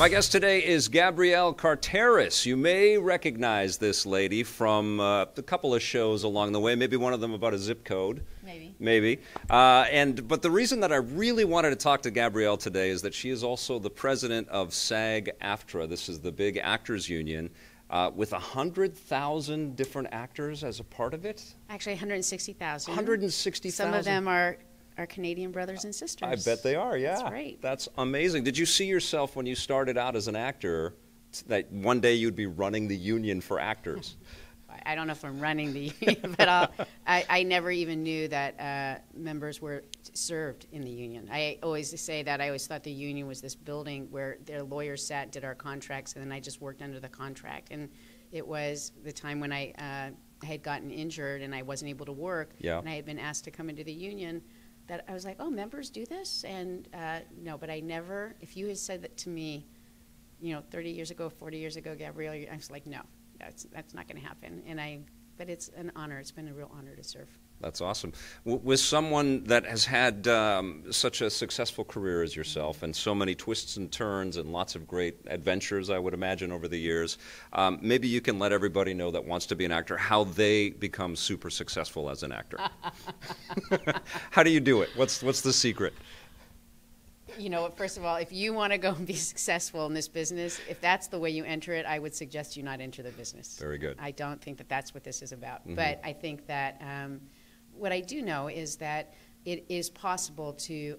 My guest today is Gabrielle Carteris. You may recognize this lady from a couple of shows along the way, maybe one of them about a zip code. Maybe. But the reason that I really wanted to talk to Gabrielle today is that she is also the president of SAG-AFTRA. This is the big actors union. With 100,000 different actors as a part of it? Actually, 160,000. 160,000. Some of them are our Canadian brothers and sisters. I bet they are, yeah. That's right. That's amazing. Did you see yourself when you started out as an actor that one day you'd be running the union for actors? I don't know if I'm running the union, but I never even knew that members were served in the union. I always say that I always thought the union was this building where their lawyers sat, did our contracts, and then I just worked under the contract. And it was the time when I had gotten injured and I wasn't able to work, and I had been asked to come into the union, that I was like, oh, members do this? And no, but I never, if you had said that to me, 30 years ago, 40 years ago, Gabrielle, I was like, no. That's not going to happen, but it's an honor. It's been a real honor to serve. That's awesome. With someone that has had such a successful career as yourself, and so many twists and turns and lots of great adventures, I would imagine, over the years, maybe you can let everybody know that wants to be an actor how they become super successful as an actor. How do you do it? What's the secret? First of all, if you want to go and be successful in this business, if that's the way you enter it, I would suggest you not enter the business. Very good. I don't think that that's what this is about. But I think that what I do know is that it is possible to,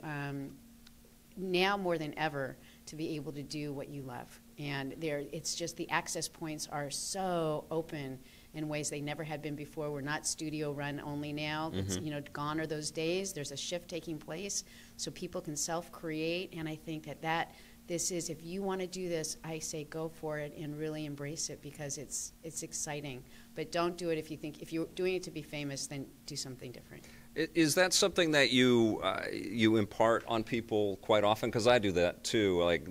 now more than ever, to be able to do what you love. And it's just the access points are so open in ways they never had been before. We're not studio run only now. It's, gone are those days. There's a shift taking place so people can self-create, and I think that this is, if you want to do this, I say go for it and really embrace it because it's exciting. But don't do it if you're doing it to be famous, then do something different. Is that something that you impart on people quite often? Because I do that too. Like,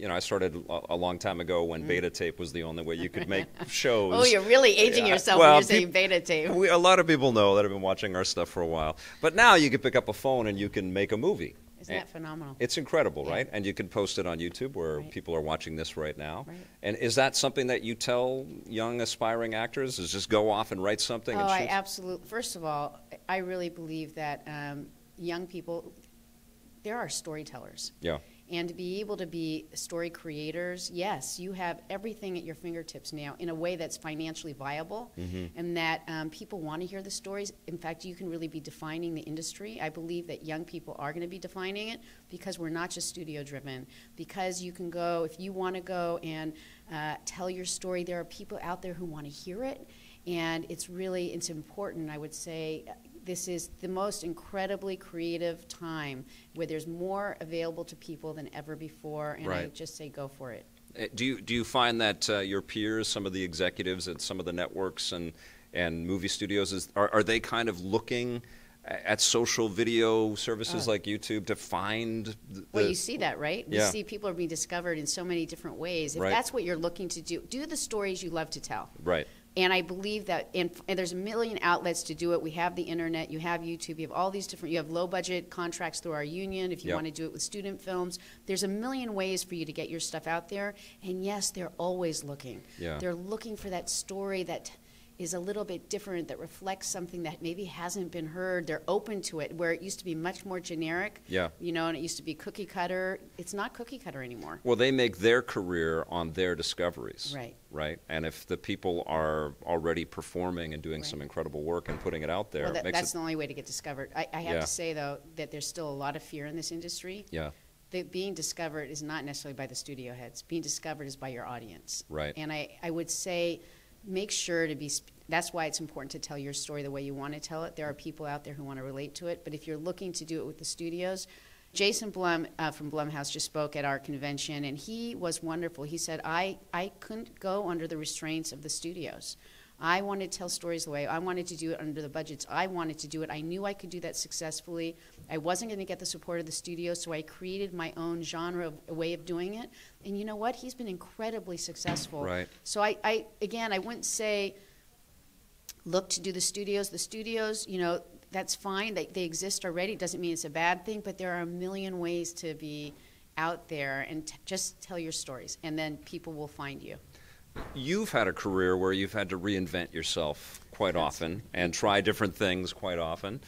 I started a long time ago when beta tape was the only way you could make shows. Oh, you're really aging yourself when you're saying beta tape. A lot of people know that have been watching our stuff for a while. But now you can pick up a phone and you can make a movie. Isn't that phenomenal? It's incredible, right? And you can post it on YouTube where people are watching this right now. Right. And is that something that you tell young aspiring actors, is just go off and write something? Oh, I absolutely. First of all, I really believe that young people, there are storytellers. Yeah. And to be able to be story creators, yes, you have everything at your fingertips now in a way that's financially viable, and that people want to hear the stories. In fact, you can really be defining the industry. I believe that young people are going to be defining it because we're not just studio driven. Because you can go, if you want to go and tell your story, there are people out there who want to hear it, and it's important, I would say. This is the most incredibly creative time where there's more available to people than ever before, and I just say go for it. Do you find that your peers, some of the executives at some of the networks and movie studios, are they kind of looking at social video services like YouTube to find well, you see that, right? You see people are being discovered in so many different ways. If that's what you're looking to do the stories you love to tell. Right. And I believe that, and there's a million outlets to do it. We have the internet, you have YouTube, you have all these different, you have low budget contracts through our union if you want to do it with student films. There's a million ways for you to get your stuff out there. And yes, they're always looking. Yeah. They're looking for that story that is a little bit different, that reflects something that maybe hasn't been heard. They're open to it, where it used to be much more generic, and it used to be cookie cutter. It's not cookie cutter anymore. Well, they make their career on their discoveries, right? And if the people are already performing and doing some incredible work and putting it out there, well, that's the only way to get discovered. I have to say, though, that there's still a lot of fear in this industry. Yeah. Being discovered is not necessarily by the studio heads. Being discovered is by your audience. Right. And I would say, make sure to be, that's why it's important to tell your story the way you want to tell it. There are people out there who want to relate to it, but if you're looking to do it with the studios, Jason Blum from Blumhouse just spoke at our convention, and he was wonderful. He said, I couldn't go under the restraints of the studios. I wanted to tell stories the way I wanted to do it under the budgets I wanted to do it. I knew I could do that successfully. I wasn't going to get the support of the studio, so I created my own genre, a way of doing it. And you know what? He's been incredibly successful. Right. So I wouldn't say look to do the studios. The studios, that's fine. They exist already. It doesn't mean it's a bad thing, but there are a million ways to be out there and just tell your stories, and then people will find you. You've had a career where you've had to reinvent yourself quite often and try different things quite often.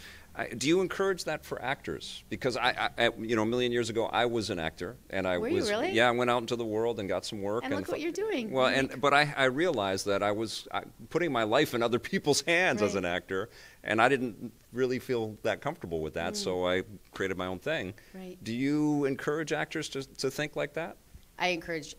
Do you encourage that for actors? Because a million years ago, I was an actor, and Were you really? Yeah, I went out into the world and got some work. And look what you're doing. Well, but I realized that I was putting my life in other people's hands as an actor, and I didn't really feel that comfortable with that, so I created my own thing. Right. Do you encourage actors to think like that? I encourage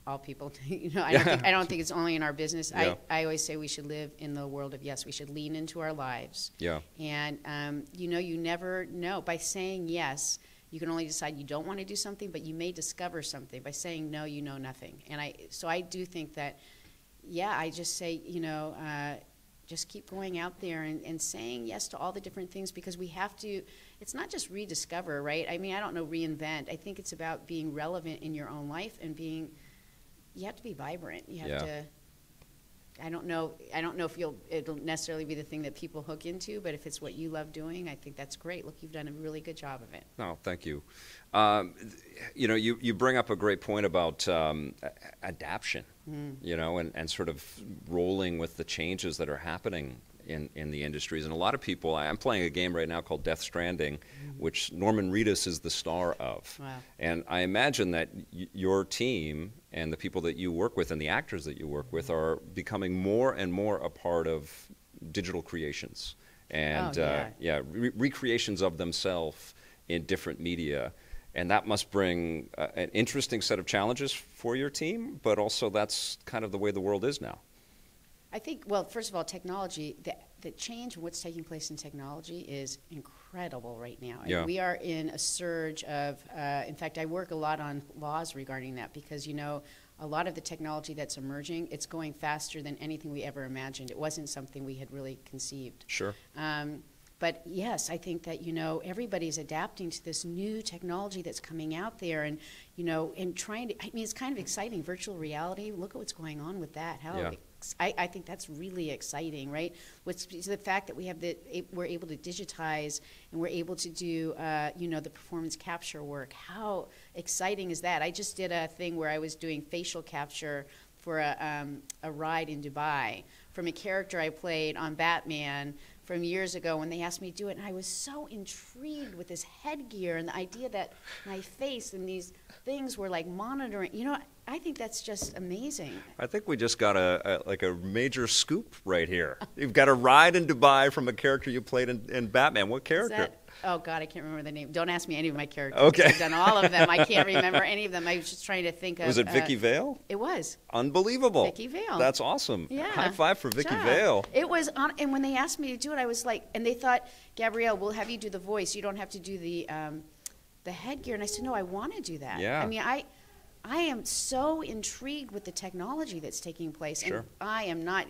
all people to, I don't think it's only in our business. Yeah. I always say we should live in the world of yes. We should lean into our lives. Yeah. And you never know. By saying yes, you can only decide you don't want to do something, but you may discover something. By saying no, you know nothing. And so I do think that, I just say, just keep going out there and saying yes to all the different things, because we have to. It's not just rediscover, right? I mean, I don't know, reinvent. I think it's about being relevant in your own life and being. You have to be vibrant. You have to. I don't know if it'll necessarily be the thing that people hook into, but if it's what you love doing, I think that's great. Look, you've done a really good job of it. No, thank you. You bring up a great point about adaptation. And sort of rolling with the changes that are happening in the industries. And a lot of people, I'm playing a game right now called Death Stranding, which Norman Reedus is the star of. Wow. And I imagine that your team and the people that you work with and the actors that you work with are becoming more and more a part of digital creations and recreations of themselves in different media. And that must bring an interesting set of challenges for your team, but also that's kind of the way the world is now. I think, well, first of all, technology, the change in what's taking place in technology is incredible right now. And we are in a surge of, in fact, I work a lot on laws regarding that, because, a lot of the technology that's emerging, it's going faster than anything we ever imagined. It wasn't something we had really conceived. Sure. But yes, I think that, everybody's adapting to this new technology that's coming out there, and, and trying to, it's kind of exciting. Virtual reality, look at what's going on with that. I think that's really exciting, right? The fact that we're able to digitize and we're able to do, the performance capture work. How exciting is that? I just did a thing where I was doing facial capture for a ride in Dubai from a character I played on Batman from years ago when they asked me to do it, and I was so intrigued with this headgear and the idea that my face and these things were like monitoring. I think that's just amazing. I think we just got a major scoop right here. You've got a ride in Dubai from a character you played in Batman. What character? Oh, God, I can't remember the name. Don't ask me any of my characters. Okay. I've done all of them. I can't remember any of them. I was just trying to think of... Was it Vicky Vale? It was. Unbelievable. Vicky Vale. That's awesome. Yeah. High five for Vicky Vale. It was on, and when they asked me to do it, I was like, and they thought, Gabrielle, we'll have you do the voice. You don't have to do the headgear. And I said, no, I want to do that. Yeah. I mean, I am so intrigued with the technology that's taking place. Sure. And I am not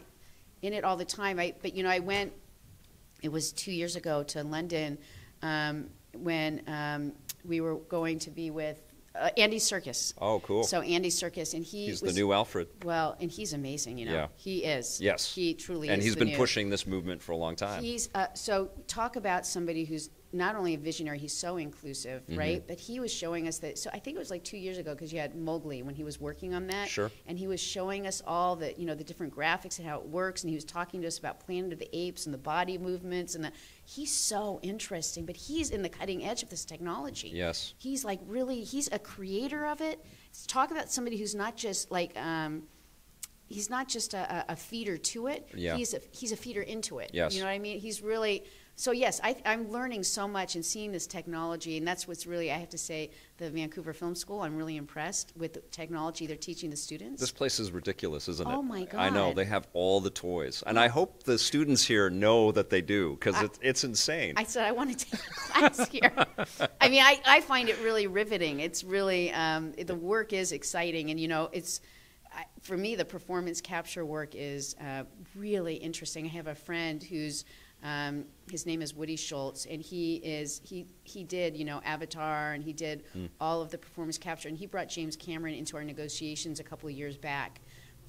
in it all the time. But I went, it was 2 years ago, to London, when we were going to be with Andy Serkis. Oh, cool. So Andy Serkis, and he's the new Alfred. Well, and he's amazing, Yeah. He is. Yes. He truly is. And he's been pushing this movement for a long time. So talk about somebody who's not only a visionary, he's so inclusive, right? But he was showing us that, so I think it was like 2 years ago, because you had Mowgli when he was working on that. Sure. And he was showing us all the, the different graphics and how it works, and he was talking to us about Planet of the Apes and the body movements, and he's so interesting, but he's in the cutting edge of this technology. Yes. He's like really, he's a creator of it. Talk about somebody who's not just like, he's not just a feeder to it. Yeah. He's a feeder into it. Yes. You know what I mean? He's really, so yes, I'm learning so much and seeing this technology, and that's what's really, I have to say, the Vancouver Film School, I'm really impressed with the technology they're teaching the students. This place is ridiculous, isn't it? Oh my God. I know, they have all the toys. And I hope the students here know that they do, because it's insane. I said I want to take a class here. I mean, I find it really riveting. It's really, the work is exciting, and it's, for me, the performance capture work is really interesting. I have a friend who's, his name is Woody Schultz, and he did, Avatar, and he did all of the performance capture, and he brought James Cameron into our negotiations a couple of years back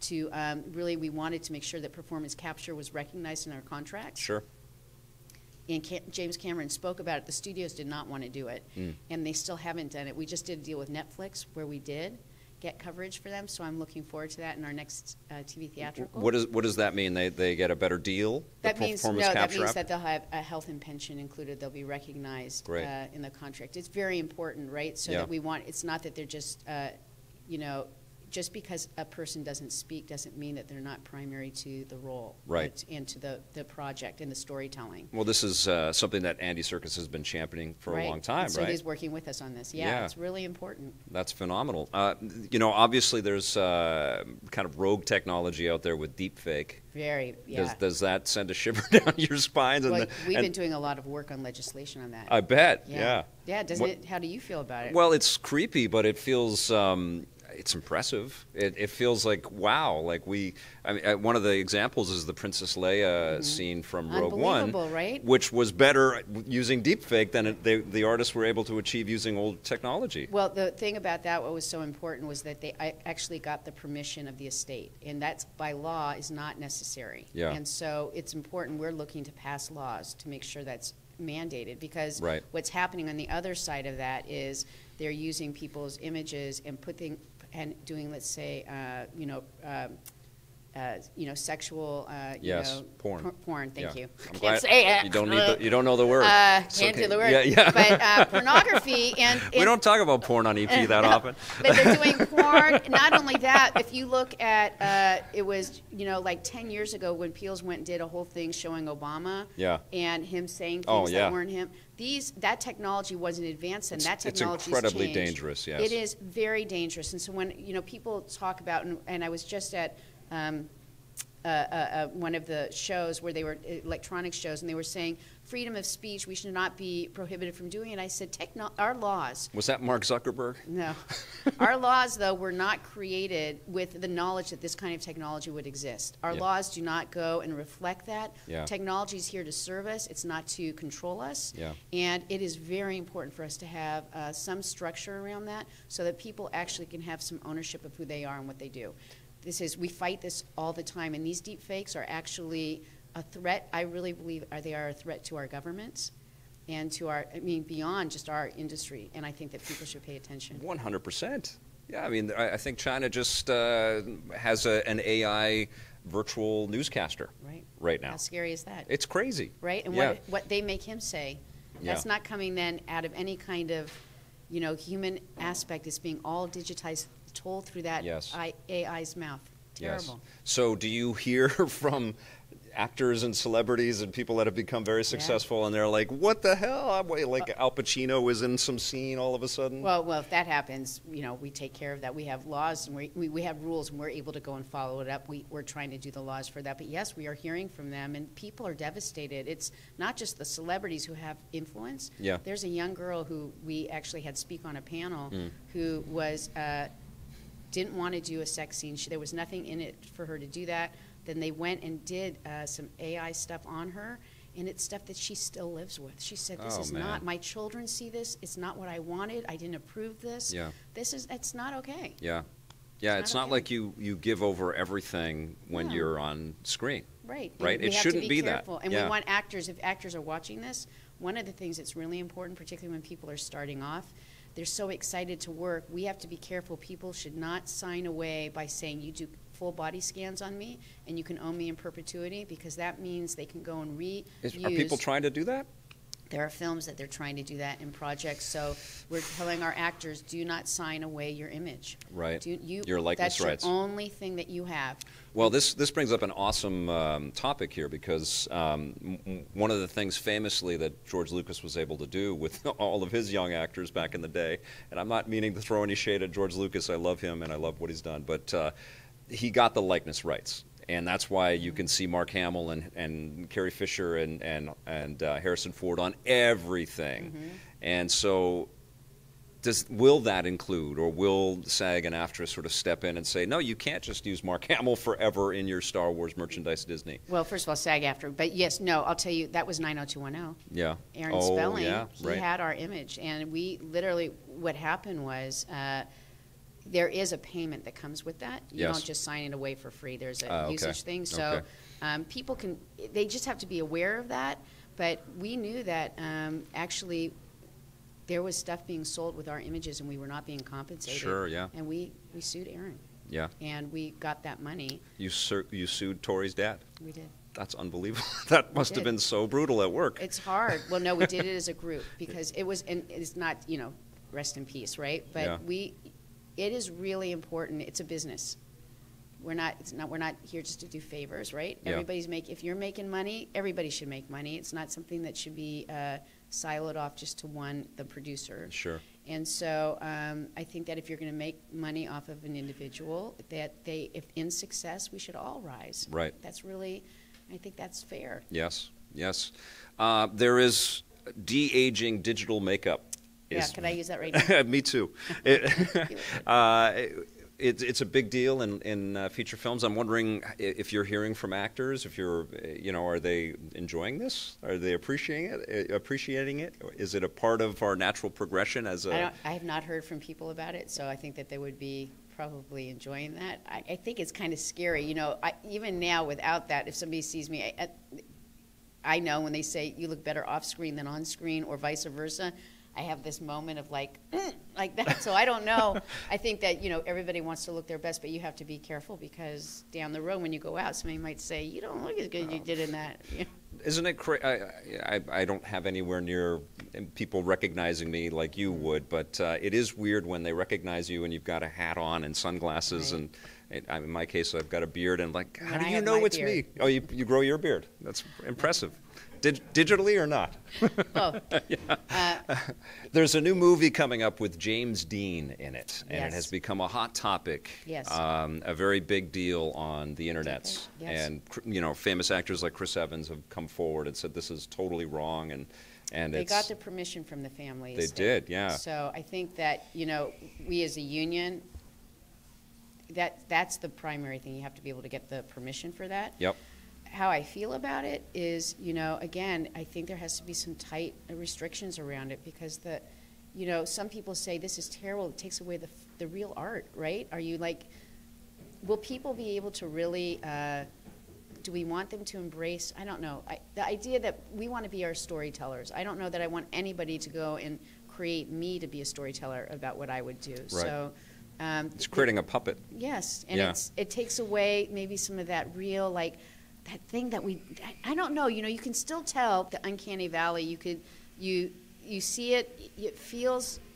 to really, we wanted to make sure that performance capture was recognized in our contracts. Sure. and James Cameron spoke about it. The studios did not want to do it, and they still haven't done it. We just did a deal with Netflix where we did get coverage for them, so I'm looking forward to that in our next TV theatrical. What does that mean? They get a better deal? That means that they'll have a health and pension included. They'll be recognized in the contract. It's very important, right? So that we want. It's not that they're just you know, just because a person doesn't speak doesn't mean that they're not primary to the role, right, and to the project and the storytelling. Well, this is something that Andy Serkis has been championing for a long time, so he's working with us on this. Yeah, it's really important. That's phenomenal. You know, obviously there's kind of rogue technology out there with deepfake. Very, Does that send a shiver down your spines? Well, we've been doing a lot of work on legislation on that. I bet, Yeah, doesn't it? How do you feel about it? Well, it's creepy, but it feels... it's impressive. It feels like, wow, like I mean, one of the examples is the Princess Leia scene from Rogue One, right? Which was better using deepfake than the artists were able to achieve using old technology. Well, the thing about that, what was so important was that they actually got the permission of the estate, and that's by law is not necessary. Yeah. And so it's important. We're looking to pass laws to make sure that's mandated, because what's happening on the other side of that is they're using people's images and doing, let's say, sexual, porn. Thank you. Can't say it. You don't know the word. Can't do the word. But pornography and we don't talk about porn on EP that often. But they're doing porn. Not only that, if you look at it was like 10 years ago when Peels went and did a whole thing showing Obama. And him saying things that weren't him. That technology wasn't advanced, and that technology it's incredibly dangerous. Yes, it is very dangerous. And so when people talk about, and I was just at one of the shows where they were electronic shows, and they were saying freedom of speech, we should not be prohibited from doing it. I said, our laws. Was that Mark Zuckerberg? No. Our laws, though, were not created with the knowledge that this kind of technology would exist. Our laws do not go and reflect that. Technology is here to serve us. It's not to control us. And it is very important for us to have some structure around that so that people actually can have some ownership of who they are and what they do. We fight this all the time, and these deep fakes are actually a threat. I really believe they are a threat to our governments and to beyond just our industry, and I think that people should pay attention. 100%. Yeah, I mean, I think China just has an AI virtual newscaster right now. How scary is that? It's crazy. Right, and what they make him say, that's not coming then out of any kind of, human aspect. It's being all digitized, told through that AI's mouth. Terrible. Yes. So do you hear from actors and celebrities and people that have become very successful and they're like, what the hell? Like Al Pacino was in some scene all of a sudden? Well, if that happens, we take care of that. We have laws and we have rules, and we're able to go and follow it up. We're trying to do the laws for that. But yes, we are hearing from them, and people are devastated. It's not just the celebrities who have influence. There's a young girl who we actually had speak on a panel who was didn't want to do a sex scene. There was nothing in it for her to do that. Then they went and did some AI stuff on her, and it's stuff that she still lives with. She said, this is not, my children see this, it's not what I wanted, I didn't approve this. It's not okay. It's not like you give over everything when you're on screen. Right. It shouldn't be that. And we want actors, if actors are watching this, one of the things that's really important, particularly when people are starting off, they're so excited to work, we have to be careful. People should not sign away by saying, you do full body scans on me and you can own me in perpetuity, because that means they can go and reuse. Are people trying to do that? There are films that they're trying to do that in projects. So we're telling our actors, do not sign away your image. Right. Your likeness rights. That's the only thing that you have. Well, this brings up an awesome topic here, because one of the things famously that George Lucas was able to do with all of his young actors back in the day, and I'm not meaning to throw any shade at George Lucas, I love him and I love what he's done, but he got the likeness rights. And that's why you can see Mark Hamill and Carrie Fisher and Harrison Ford on everything. And so will that include, or will SAG and AFTRA sort of step in and say, no, you can't just use Mark Hamill forever in your Star Wars merchandise, Disney? Well, first of all, SAG-AFTRA. But yes, no, I'll tell you, that was 90210. Aaron Spelling, he had our image. And we literally, what happened was, there is a payment that comes with that. You don't just sign it away for free. There's a usage thing. So people they just have to be aware of that. But we knew that actually there was stuff being sold with our images and we were not being compensated. Sure, yeah. And we sued Aaron. Yeah. And we got that money. You sued Tori's dad? We did. That's unbelievable. That must have been so brutal at work. It's hard. Well, no, we did it as a group because it was, and it's not, you know, rest in peace, right? But it is really important. It's a business. We're not here just to do favors, right? Yeah. If you're making money, everybody should make money. It's not something that should be siloed off just to the producer. Sure. And so I think that if you're going to make money off of an individual, that if in success, we should all rise. Right. That's really, I think that's fair. Yes, yes. There is de-aging digital makeup. Yeah, can I use that right now? Me too. It's a big deal in feature films. I'm wondering if you're hearing from actors, if you're, are they enjoying this? Are they appreciating it? Is it a part of our natural progression as a... I have not heard from people about it, so I think that they would be probably enjoying that. I think it's kind of scary. Even now without that, if somebody sees me, I know when they say you look better off screen than on screen or vice versa, I have this moment of like that. So I don't know. I think that, everybody wants to look their best, but you have to be careful because down the road when you go out, somebody might say, you don't look as good as you did in that. Isn't it crazy? I don't have anywhere near people recognizing me like you would, but it is weird when they recognize you and you've got a hat on and sunglasses right. And in my case, I've got a beard and like, how do you know it's me? Oh, you grow your beard. That's impressive. Digitally or not? Both. Yeah. There's a new movie coming up with James Dean in it, and yes. It has become a hot topic, yes. A very big deal on the internets. Yes. And famous actors like Chris Evans have come forward and said this is totally wrong, and they got the permission from the families. They did, yeah. So I think that we as a union, that's the primary thing. You have to be able to get the permission for that. Yep. How I feel about it is, again, I think there has to be some tight restrictions around it because some people say this is terrible. It takes away the real art, right? Are you will people be able to really, do we want them to embrace, I don't know. The idea that we want to be our storytellers. I don't know that I want anybody to go and create me to be a storyteller about what I would do. Right. So. It's creating a puppet. Yes, and it takes away maybe some of that real, that thing that I don't know, you can still tell the uncanny valley. You see it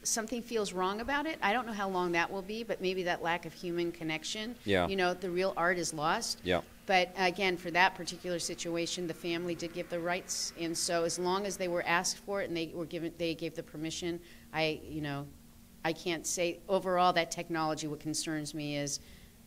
something feels wrong about it. I don't know how long that will be, but maybe that lack of human connection, the real art is lost. Yeah. But again, for that particular situation, the family did give the rights, and so as long as they were asked for it and they gave the permission, I can't say overall that technology, what concerns me is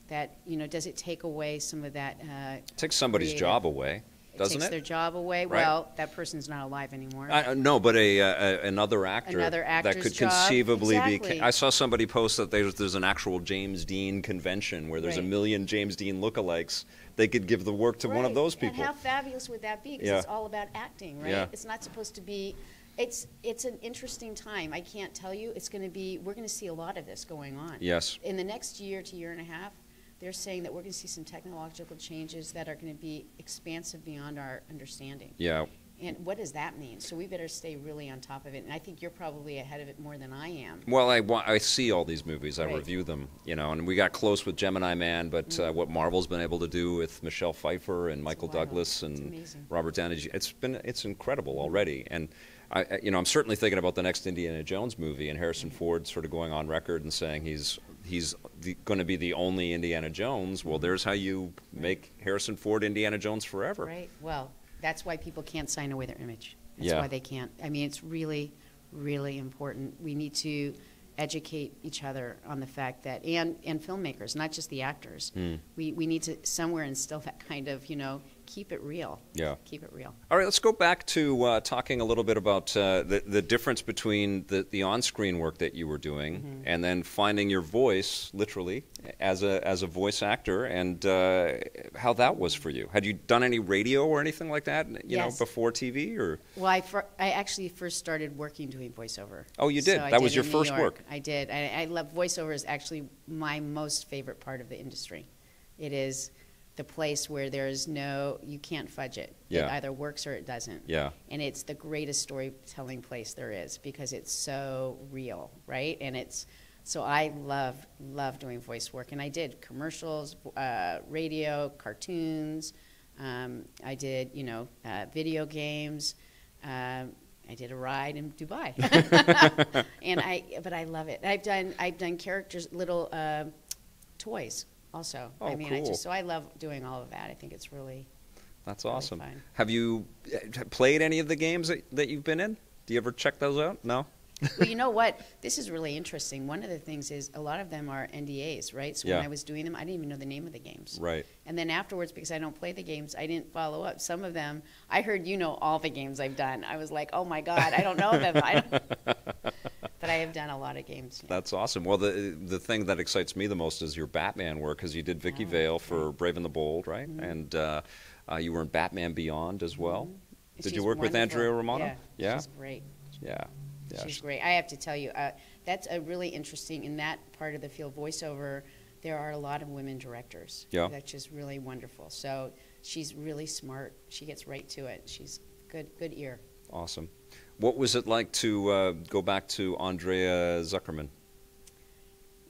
that, does it take away some of that? It takes somebody's job away, doesn't it? It takes their job away. Right. Well, that person's not alive anymore. No, but another actor that could conceivably be. I saw somebody post that there's an actual James Dean convention where there's a million James Dean lookalikes. They could give the work to one of those people. And how fabulous would that be? Because it's all about acting, right? Yeah. It's not supposed to be. It's an interesting time. I can't tell you. We're going to see a lot of this going on. Yes. In the next year to year and a half, they're saying that we're going to see some technological changes that are going to be expansive beyond our understanding. Yeah. And what does that mean? So we better stay really on top of it. And I think you're probably ahead of it more than I am. Well, I see all these movies. I review them, and we got close with Gemini Man, but what Marvel's been able to do with Michelle Pfeiffer and Michael Douglas and Robert Downey, it's incredible already. And I'm certainly thinking about the next Indiana Jones movie, and Harrison Ford sort of going on record and saying he's going to be the only Indiana Jones. Well, there's how you make Harrison Ford Indiana Jones forever. Right. Well, that's why people can't sign away their image. That's why they can't. I mean, it's really, really important. We need to educate each other on the fact that, and filmmakers, not just the actors. We need to somewhere instill that kind of, keep it real. Yeah. Keep it real. All right, let's go back to talking a little bit about the difference between the on-screen work that you were doing and then finding your voice, literally, as a voice actor, and how that was for you. Had you done any radio or anything like that, before TV? Or? Well, I actually first started working doing voiceover. Oh, you did? So that was your first work? I did. I love voiceover is actually my most favorite part of the industry. It is the place where there's you can't fudge it. It either works or it doesn't. Yeah. And it's the greatest storytelling place there is because it's so real, right? And so I love doing voice work. And I did commercials, radio, cartoons. I did, video games. I did a ride in Dubai. But I love it. I've done characters, little toys. Also, oh, cool. So I love doing all of that. I think it's really that's awesome. Really fun. Have you played any of the games that you've been in? Do you ever check those out? No? Well, you know what? This is really interesting. One of the things is a lot of them are NDAs, right? So when I was doing them, I didn't even know the name of the games. Right. And then afterwards, because I don't play the games, I didn't follow up. Some of them, I heard all the games I've done. I was like, oh my God, I don't know them. But I have done a lot of games. Yeah. That's awesome. Well, the thing that excites me the most is your Batman work, because you did Vicky Vale for Brave and the Bold, right? Mm-hmm. And you were in Batman Beyond as well. Mm-hmm. Did you work with Andrea Romano? Yeah, she's great. Yeah. She's great. I have to tell you, that's a really interesting, in that part of the field, voiceover, there are a lot of women directors. Yeah. That's just really wonderful. So she's really smart. She gets right to it. She's good ear. Awesome. What was it like to go back to Andrea Zuckerman?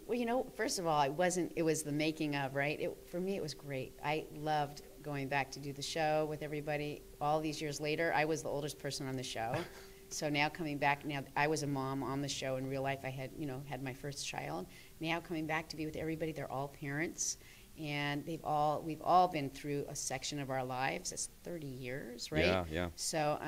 Well, first of all, it was the making of, right? For me, it was great. I loved going back to do the show with everybody. All these years later, I was the oldest person on the show. So now coming back, I was a mom on the show. In real life, I had, had my first child. Now coming back to be with everybody, they're all parents. And we've all been through a section of our lives. It's 30 years, right? Yeah. So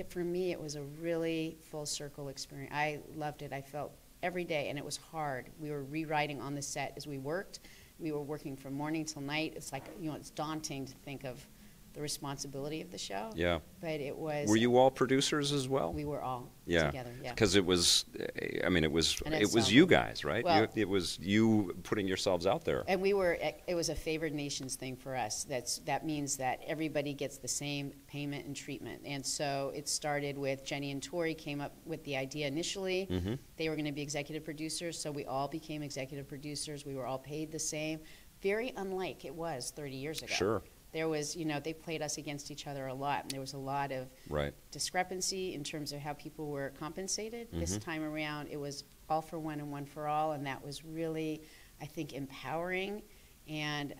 for me, it was a really full circle experience. I loved it. I felt every day, and it was hard. We were rewriting on the set as we worked. We were working from morning till night. It's like, it's daunting to think of the responsibility of the show. Yeah. But it was... Were you all producers as well? We were all together, yeah. Because it was you guys, right? Well, it was you putting yourselves out there. And it was a favored nations thing for us. That means that everybody gets the same payment and treatment. And so it started with Jenny and Tori came up with the idea initially. Mm-hmm. They were going to be executive producers, so we all became executive producers. We were all paid the same. Very unlike it was 30 years ago. Sure. There was, they played us against each other a lot, and there was a lot of discrepancy in terms of how people were compensated. Mm-hmm. This time around, it was all for one and one for all, and that was really, I think, empowering and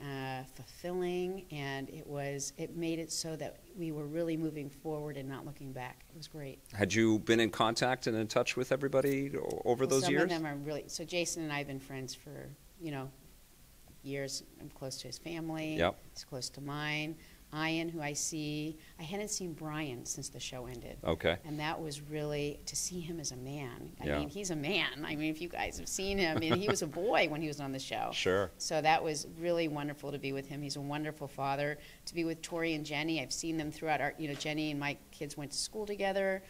fulfilling, and it made it so that we were really moving forward and not looking back. It was great. Had you been in contact and in touch with everybody over those years? Some of them are really, so Jason and I have been friends for, years. I'm close to his family. Yep. He's close to mine. Ian, who I hadn't seen Brian since the show ended. Okay. And that was really, to see him as a man. I mean, he's a man. I mean, if you guys have seen him, he was a boy when he was on the show. Sure. So that was really wonderful to be with him. He's a wonderful father. To be with Tori and Jenny, I've seen them throughout Jenny and my kids went to school together.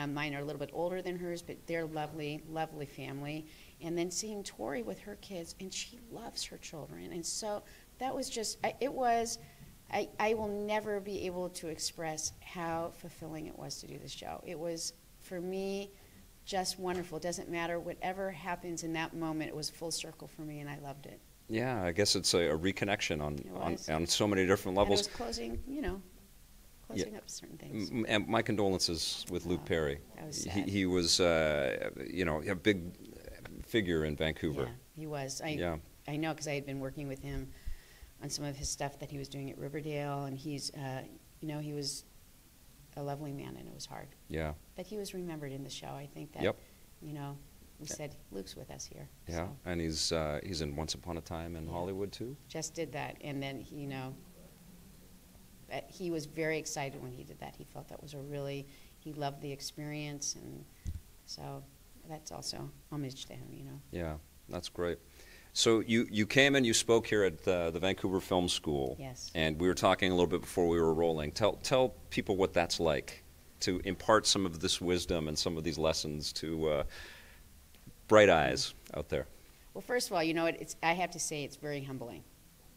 Mine are a little bit older than hers, but they're lovely, lovely family. And then seeing Tori with her kids, and she loves her children. And so that was just, I will never be able to express how fulfilling it was to do this show. It was, for me, just wonderful. It doesn't matter. Whatever happens in that moment, it was full circle for me, and I loved it. Yeah, I guess it's a reconnection on so many different levels. And it was closing up certain things. And my condolences with Luke Perry. That was sad. He was, a big figure in Vancouver. Yeah, he was. I know, because I had been working with him on some of his stuff that he was doing at Riverdale, and he was a lovely man, and it was hard. Yeah. But he was remembered in the show. I think that, we said, Luke's with us here. Yeah, so. And he's in Once Upon a Time in Hollywood, too. Just did that, and then, he was very excited when he did that. He felt that was he loved the experience, and so that's also homage to him, Yeah, that's great. So you came and you spoke here at the Vancouver Film School. Yes. And we were talking a little bit before we were rolling. Tell people what that's like, to impart some of this wisdom and some of these lessons to bright eyes out there. Well, first of all, I have to say it's very humbling,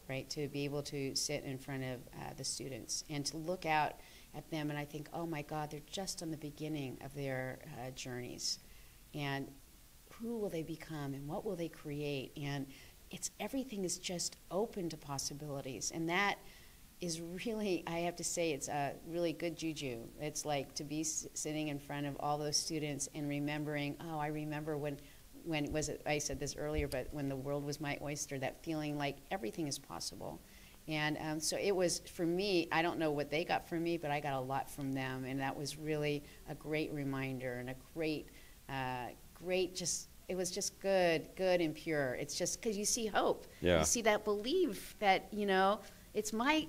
right, to be able to sit in front of the students and to look out at them, and I think, oh my God, they're just on the beginning of their journeys. And who will they become, and what will they create? And everything is just open to possibilities, and that is really, I have to say, it's a really good juju. It's like to be sitting in front of all those students and remembering, oh, I remember when was it, I said this earlier, but when the world was my oyster, that feeling like everything is possible. And so it was, for me, I don't know what they got from me, but I got a lot from them, and that was really a great reminder and a great, it was just good and pure. It's just because you see hope. Yeah. You see that belief that, you know, it's my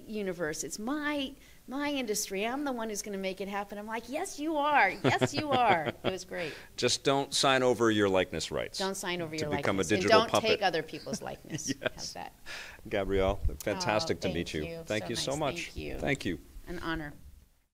universe, it's my industry. I'm the one who's going to make it happen. I'm like, yes, you are. Yes, you are. It was great. Just don't sign over your likeness rights. Don't sign over your likeness. To become a digital puppet. And don't take other people's likeness. Yes. How's that? Gabrielle, fantastic to meet you. Thank you so much. Thank you. Thank you. An honor.